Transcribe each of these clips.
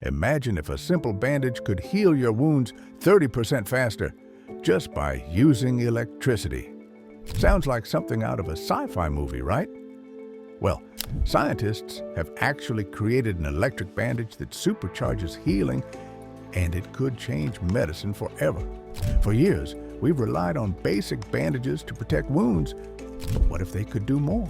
Imagine if a simple bandage could heal your wounds 30% faster just by using electricity. Sounds like something out of a sci-fi movie, right? Well, scientists have actually created an electric bandage that supercharges healing, and it could change medicine forever. For years, we've relied on basic bandages to protect wounds, but what if they could do more?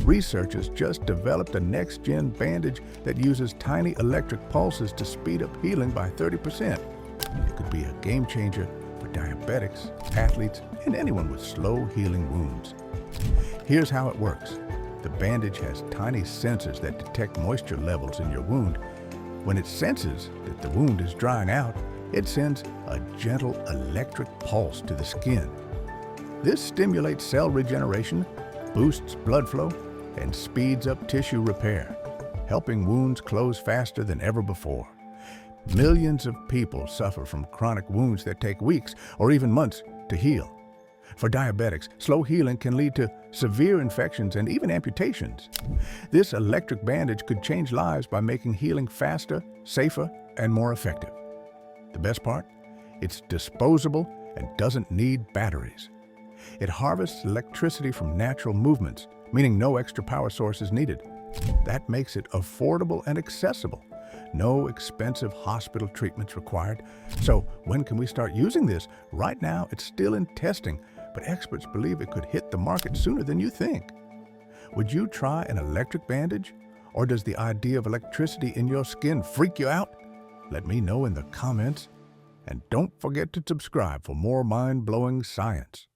Researchers just developed a next-gen bandage that uses tiny electric pulses to speed up healing by 30%. It could be a game changer for diabetics, athletes, and anyone with slow healing wounds. Here's how it works. The bandage has tiny sensors that detect moisture levels in your wound. When it senses that the wound is drying out, it sends a gentle electric pulse to the skin. This stimulates cell regeneration, boosts blood flow, and speeds up tissue repair, helping wounds close faster than ever before. Millions of people suffer from chronic wounds that take weeks or even months to heal. For diabetics, slow healing can lead to severe infections and even amputations. This electric bandage could change lives by making healing faster, safer, and more effective. The best part? It's disposable and doesn't need batteries. It harvests electricity from natural movements, meaning no extra power source is needed. That makes it affordable and accessible. No expensive hospital treatments required. So when can we start using this? Right now, it's still in testing, but experts believe it could hit the market sooner than you think. Would you try an electric bandage? Or does the idea of electricity in your skin freak you out? Let me know in the comments. And don't forget to subscribe for more mind-blowing science.